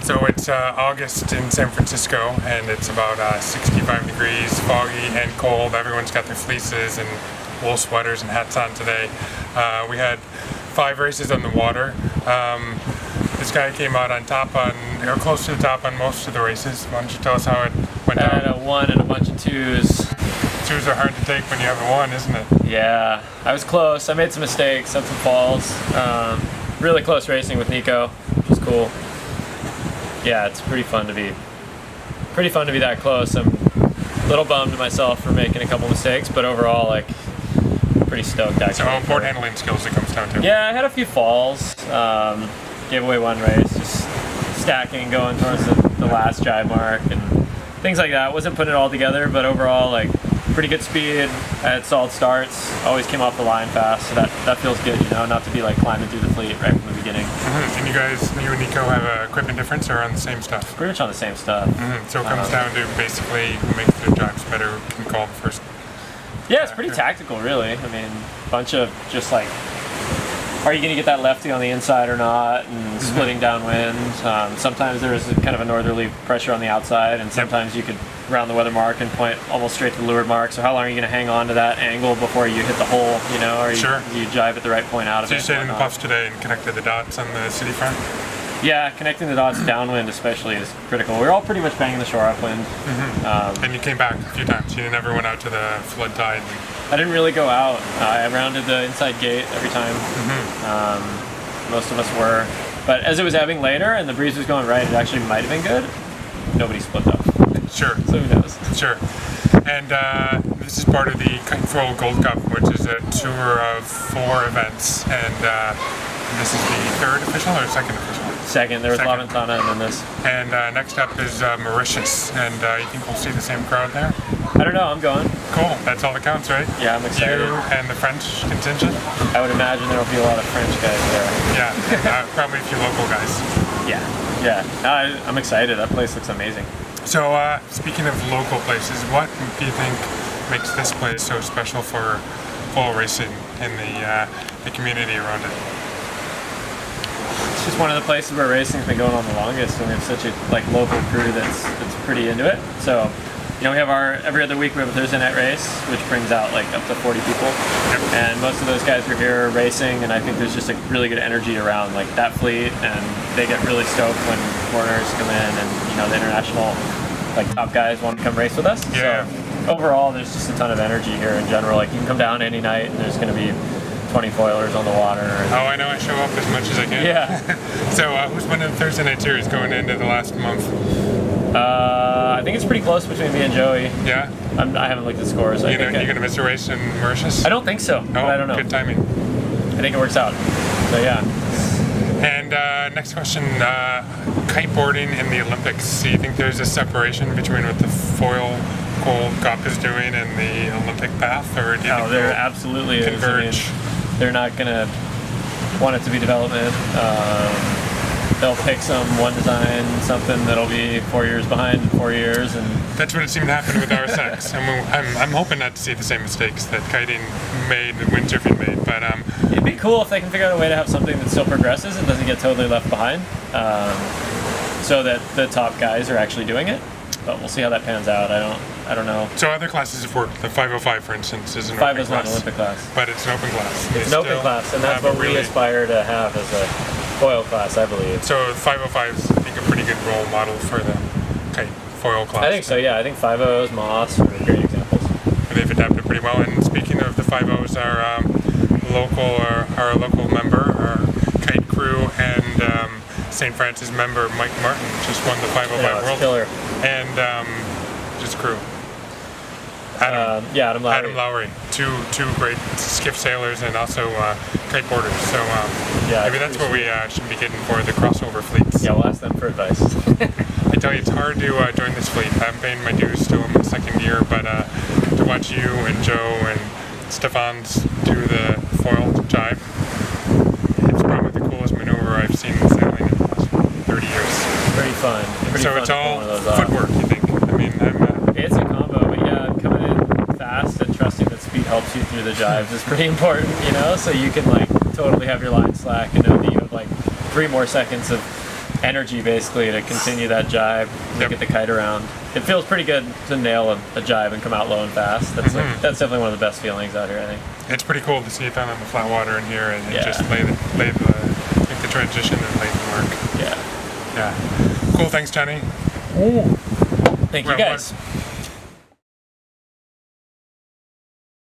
So it's August in San Francisco, and it's about 65 degrees, foggy and cold. Everyone's got their fleeces and wool sweaters and hats on today. We had 5 races on the water. This guy came out on top or close to the top on most of the races. Why don't you tell us how it went down? I had a 1 and a bunch of 2s. 2s are hard to take when you have a 1, isn't it? Yeah, I was close. I made some mistakes, had some falls. Really close racing with Nico, which was cool. Yeah, it's pretty fun to be that close. I'm a little bummed myself for making a couple mistakes, but overall, like, pretty stoked actually. So board handling skills it comes down to. Yeah, I had a few falls. Gave away 1 race, just stacking, going towards the last drive mark and things like that. Wasn't putting it all together, but overall, like, pretty good speed. I had solid starts. Always came off the line fast, so that feels good, you know, not to be like climbing through the fleet right from the beginning. And you and Nico have a equipment difference or on the same stuff? Pretty much on the same stuff. So it comes down to basically who makes their drives better can call first. Yeah, it's pretty tactical, really. I mean, bunch of just like, are you going to get that lefty on the inside or not, and splitting downwind. Sometimes there is kind of a northerly pressure on the outside, and sometimes you could round the weather mark and point almost straight to the leeward mark. So how long are you going to hang on to that angle before you hit the hole, you know, or you jive at the right point out of it? So you stayed in the puffs today and connected the dots on the city front? Yeah, connecting the dots downwind especially is critical. We're all pretty much banging the shore upwind. And you came back a few times. You never went out to the flood tide. I didn't really go out. I rounded the inside gate every time. Most of us were. But as it was ebbing later and the breeze was going right, it actually might have been good. Nobody split up. Sure. So who knows? Sure. And this is part of the Kite Foil Gold Cup, which is a tour of 4 events. And this is the 3rd official or 2nd official? Second. There was La Ventana and then this. And next up is Mauritius. And you think we'll see the same crowd there? I don't know. I'm going. Cool. That's all that counts, right? Yeah, I'm excited. You and the French contingent? I would imagine there will be a lot of French guys there. Yeah. Probably a few local guys. Yeah. I'm excited. That place looks amazing. So, speaking of local places, what do you think makes this place so special for foil racing in the community around it? It's just one of the places where racing's been going on the longest, and we have such a local crew that's pretty into it. So, you know, we have every other week we have a Thursday night race, which brings out like up to 40 people. Yep. And most of those guys are here racing, and I think there's just a really good energy around like that fleet, and they get really stoked when foreigners come in, and you know, the international like top guys want to come race with us. Yeah. So overall, there's just a ton of energy here in general. Like, you can come down any night, and there's going to be 20 foilers on the water. Oh, I know. I show up as much as I can. Yeah. So who's winning the Thursday night series going into the last month? I think it's pretty close between me and Joey. Yeah? I haven't looked at scores. You're going to miss a race in Mauritius? I don't think so, but I don't know. Good timing. I think it works out. So yeah. And next question, kiteboarding in the Olympics. Do you think there's a separation between what the foil Gold Cup is doing and the Olympic path, or do you think there absolutely converge? is. I mean, they're not going to want it to be development. They'll pick one design, something that'll be 4 years behind in 4 years, and that's what it seemed to happen with RSX. I'm hoping not to see the same mistakes that kiting made and windsurfing made, but it'd be cool if they can figure out a way to have something that still progresses and doesn't get totally left behind, so that the top guys are actually doing it. But we'll see how that pans out. I don't know. So other classes have worked. The 505, for instance, is an open class. 5 is not an Olympic class. But it's an open class. It's an open class, and that's what we aspire to have as a foil class, I believe. So 505 is, I think, a pretty good role model for the kite foil class. I think so, yeah. I think 5.0s, Moss are great examples. They've adapted pretty well. And speaking of the 5.0s, our local member, our kite crew, and St. Francis member Mike Martin just won the 505 World. Killer. And just crew. Adam Lowry. Adam Lowry, two great skiff sailors and also kiteboarders. So maybe that's what we should be getting for the crossover fleets. Yeah, we'll ask them for advice. I tell you, it's hard to join this fleet. I'm paying my dues, still in my 2nd year, but to watch you and Joe and Stefan's do the foil jibe, it's probably the coolest maneuver I've seen in sailing in the last 30 years. Pretty fun. So it's all footwork, you think? I mean, it's a combo, but yeah, coming in fast and trusting that speed helps you through the jives is pretty important, you know? So you can like totally have your line slack and know that you have like 3 more seconds of energy basically to continue that jibe and get the kite around. It feels pretty good to nail a jibe and come out low and fast. That's that's definitely one of the best feelings out here, I think. It's pretty cool to see it done on the flat water in here and just make the transition and lay the work. Yeah. Yeah. Cool. Thanks, Johnny. Thank you guys.